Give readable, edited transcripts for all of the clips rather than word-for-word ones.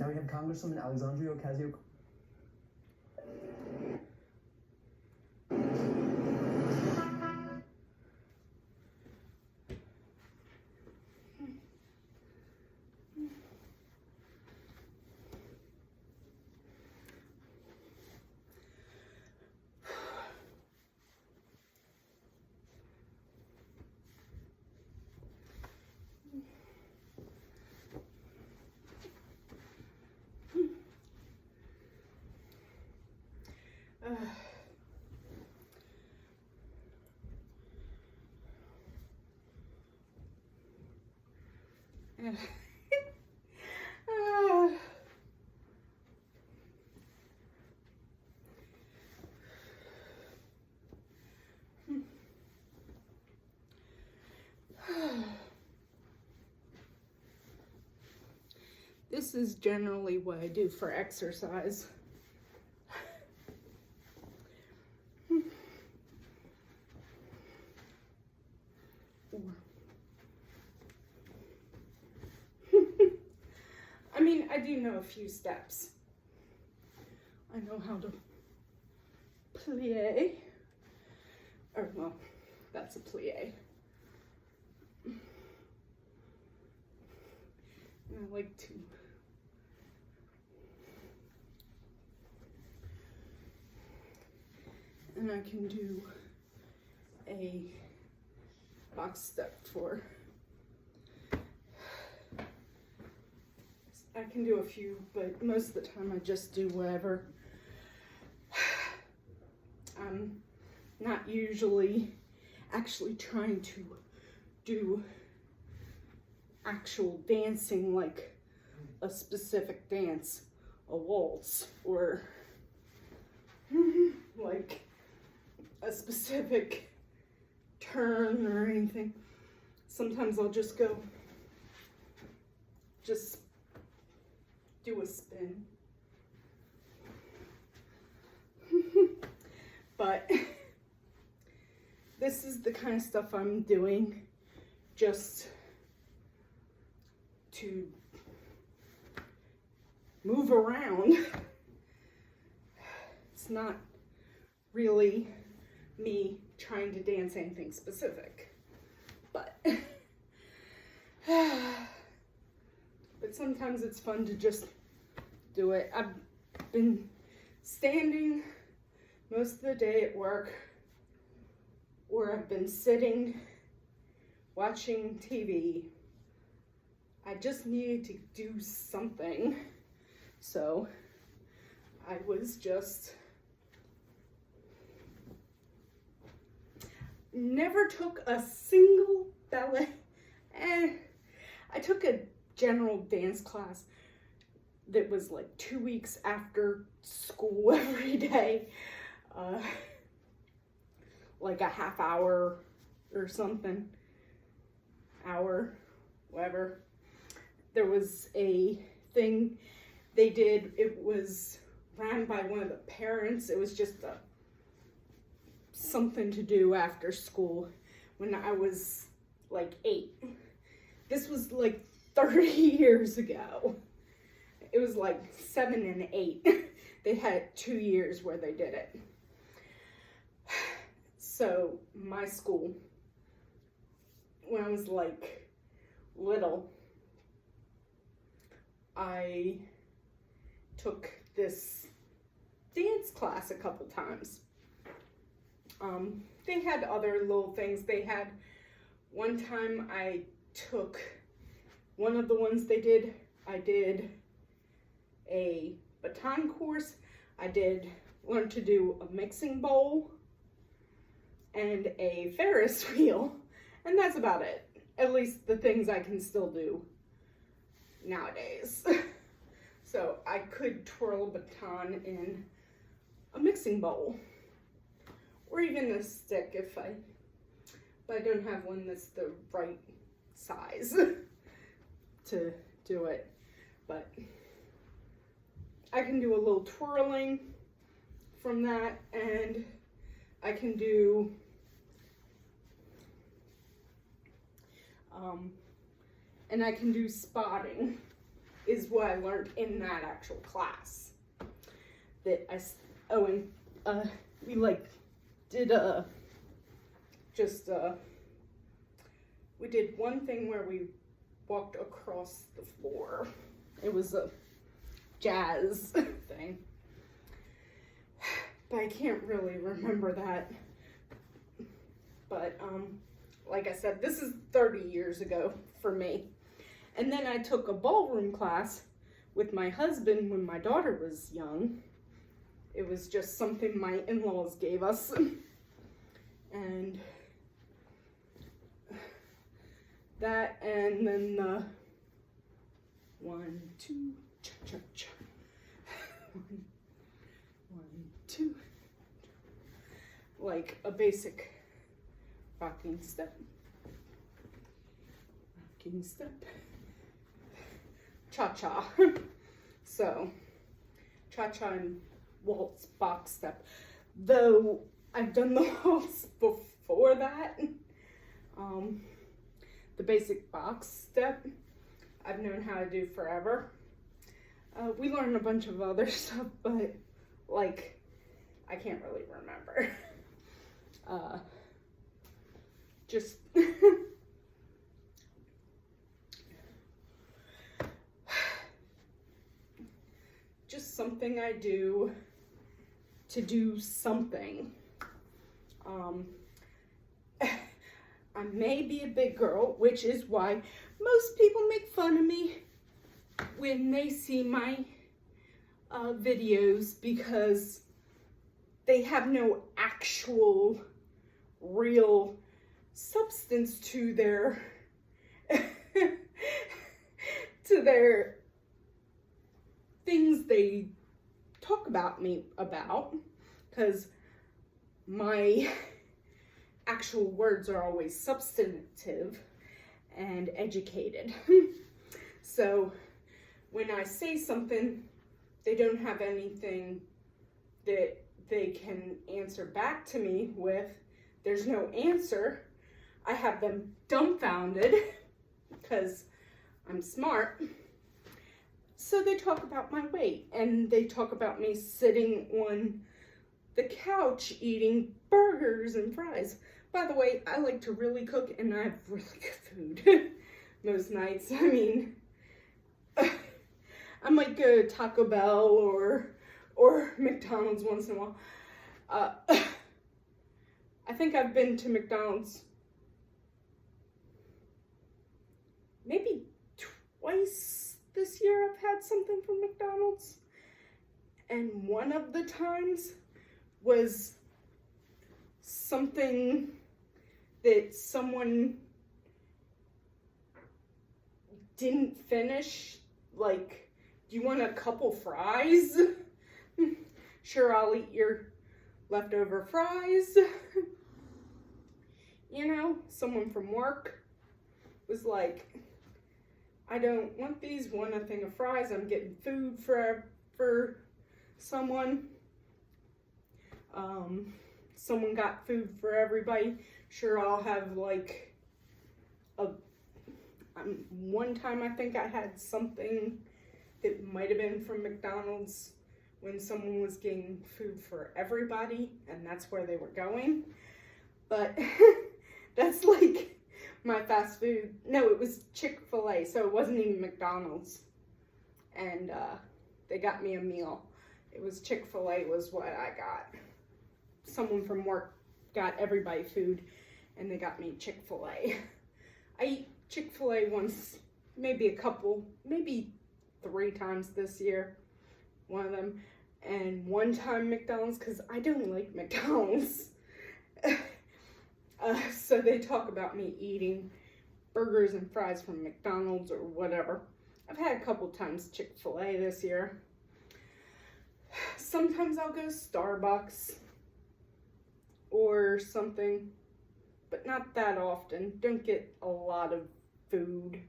Now we have Congresswoman Alexandria Ocasio. This is generally what I do for exercise. I mean, I do know a few steps. I know how to plie, or well, that's a plie. And I like to and I can do a box step for, I can do a few, but most of the time I just do whatever. I'm not usually actually trying to do actual dancing, like a specific dance, a waltz, or like a specific turn or anything. Sometimes I'll just go, just do a spin. But this is the kind of stuff I'm doing just to move around. It's not really me trying to dance anything specific, but but sometimes it's fun to just do it. I've been standing most of the day at work, or I've been sitting watching TV. I just needed to do something, so I was just never took a single ballet. I took a general dance class that was like 2 weeks after school every day, like a half hour or something, hour, whatever. There was a thing they did, it was ran by one of the parents. It was just something to do after school when I was like 8. This was like 30 years ago. It was like 7 and 8. They had 2 years where they did it. So my school, when I was like little, I took this dance class a couple times. They had other little things. They had, one time I took one of the ones they did, I did a baton course. I did learn to do a mixing bowl and a Ferris wheel, and that's about it. At least the things I can still do nowadays. So I could twirl a baton in a mixing bowl, or even a stick but I don't have one that's the right size to do it. But I can do a little twirling from that, and I can do spotting is what I learned in that actual class. That we like did we did one thing where we walked across the floor. It was a jazz thing. But I can't really remember that. But like I said, this is 30 years ago for me. And then I took a ballroom class with my husband when my daughter was young. It was just something my in-laws gave us. And that, and then the 1, 2, cha-cha-cha. 1, 2. Like a basic rocking step. Rocking step. Cha-cha. So, cha-cha and waltz box step. Though I've done the waltz before that. The basic box step I've known how to do forever. We learned a bunch of other stuff, but like I can't really remember. Just just something I do to do something. I may be a big girl, which is why most people make fun of me when they see my videos, because they have no actual real substance to their to their things they talk about me about, because my actual words are always substantive and educated. So when I say something, they don't have anything that they can answer back to me with. There's no answer. I have them dumbfounded because I'm smart. So they talk about my weight, and they talk about me sitting on the couch eating burgers and fries. By the way, I like to really cook, and I have really good food most nights. I mean, I might go to Taco Bell or McDonald's once in a while. I think I've been to McDonald's maybe twice this year. I've had something from McDonald's, and one of the times was something that someone didn't finish. Like, do you want a couple fries? Sure, I'll eat your leftover fries. You know, someone from work was like, I don't want these, want a thing of fries. I'm getting food for someone. Someone got food for everybody. Sure, I'll have like one time I think I had something that might have been from McDonald's when someone was getting food for everybody, and that's where they were going. But that's like my fast food. No, it was Chick-fil-A, so it wasn't even McDonald's. And they got me a meal. It was Chick-fil-A was what I got. Someone from work got everybody food, and they got me Chick-fil-A. I eat Chick-fil-A once, maybe 3 times this year, one of them, and one time McDonald's, because I don't like McDonald's. So they talk about me eating burgers and fries from McDonald's or whatever. I've had a couple times Chick-fil-A this year. Sometimes I'll go to Starbucks or something, but not that often. Don't get a lot of food.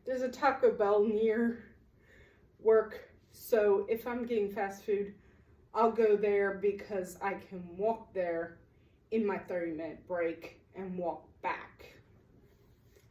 There's a Taco Bell near work, so if I'm getting fast food, I'll go there because I can walk there in my 30-minute break and walk back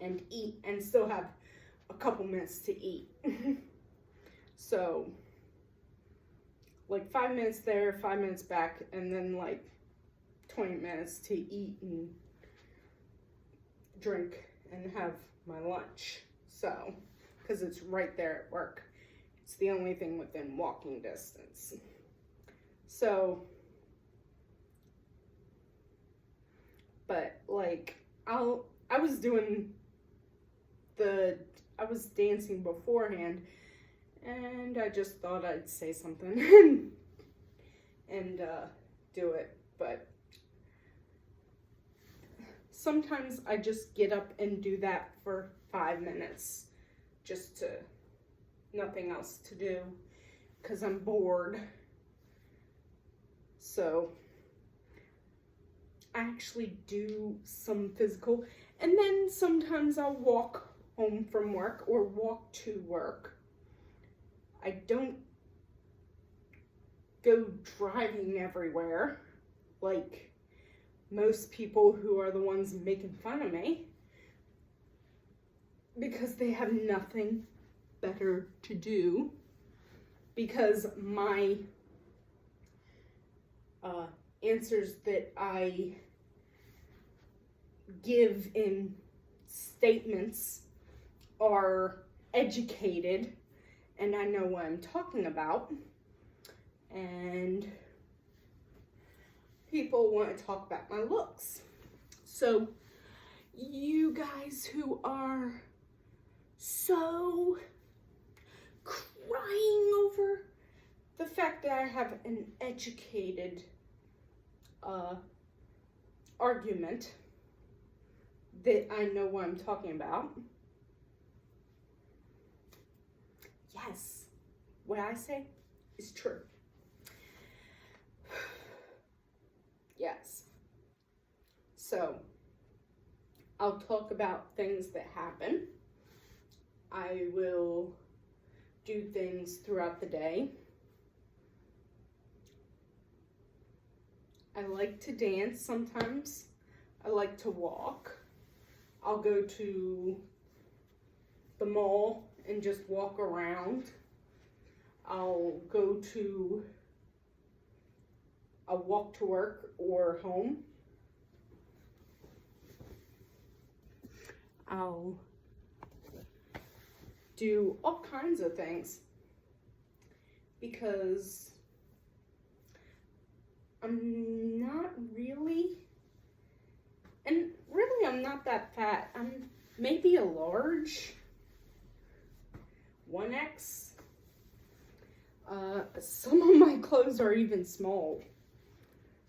and eat and still have a couple minutes to eat. So like 5 minutes there, 5 minutes back, and then like 20 minutes to eat and drink and have my lunch. So, because it's right there at work. It's the only thing within walking distance. So, but like, I was dancing beforehand, and I just thought I'd say something and do it. But sometimes I just get up and do that for 5 minutes, just to, nothing else to do, because I'm bored. So I actually do some physical, and then sometimes I'll walk home from work or walk to work. I don't go driving everywhere like most people who are the ones making fun of me, because they have nothing better to do, because my answers that I give in statements are educated, and I know what I'm talking about, and people want to talk about my looks. So you guys who are so crying over the fact that I have an educated argument, that I know what I'm talking about. Yes, what I say is true. Yes. So, I'll talk about things that happen. I will do things throughout the day. I like to dance sometimes. I like to walk. I'll go to the mall and just walk around. I'll walk to work or home. I'll do all kinds of things, because I'm not really, and really I'm not that fat. I'm maybe a large, 1X. Some of my clothes are even small.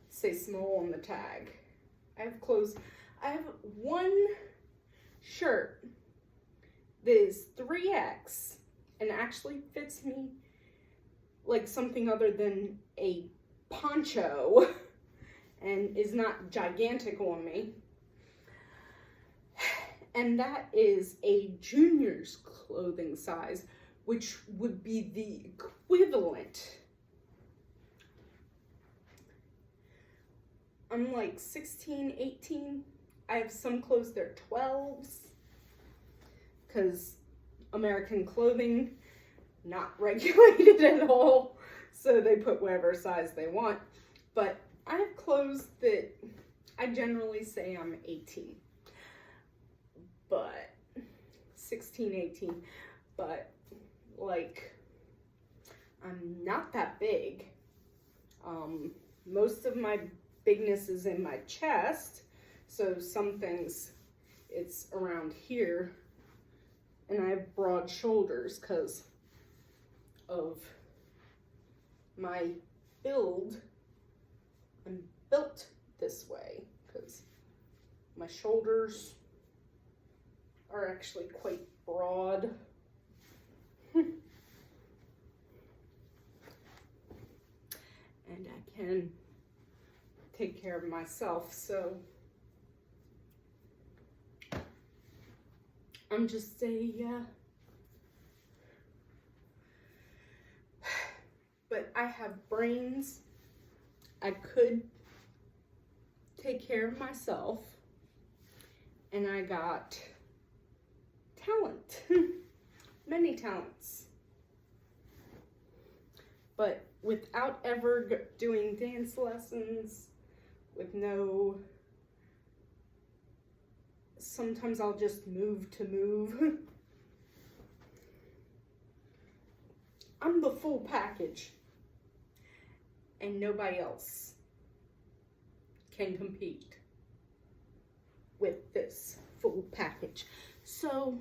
Say small on the tag. I have one shirt that is 3X and actually fits me like something other than a poncho and is not gigantic on me. And that is a junior's clothing size, which would be the equivalent. I'm like 16, 18. I have some clothes that are 12s, because American clothing, not regulated at all, so they put whatever size they want. But I have clothes that I generally say I'm 18, but 16, 18, but like, I'm not that big. Most of my bigness is in my chest, so some things it's around here, and I have broad shoulders because of my build. I'm built this way because my shoulders are actually quite broad. And I can take care of myself, so I'm just but I have brains. I could take care of myself, and I got talent. many talents. But without ever doing dance lessons, with no, sometimes I'll just move to move. I'm the full package, and nobody else can compete with this full package. So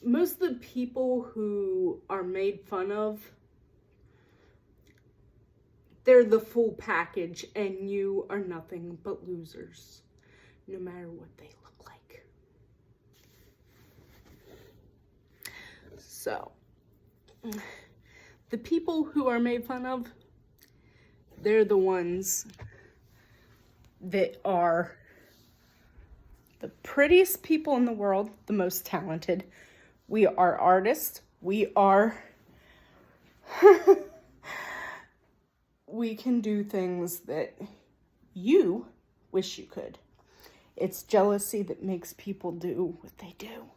most of the people who are made fun of, they're the full package, and you are nothing but losers, no matter what they look like. So, the people who are made fun of, they're the ones that are the prettiest people in the world, the most talented. We are artists. We are, we can do things that you wish you could. It's jealousy that makes people do what they do.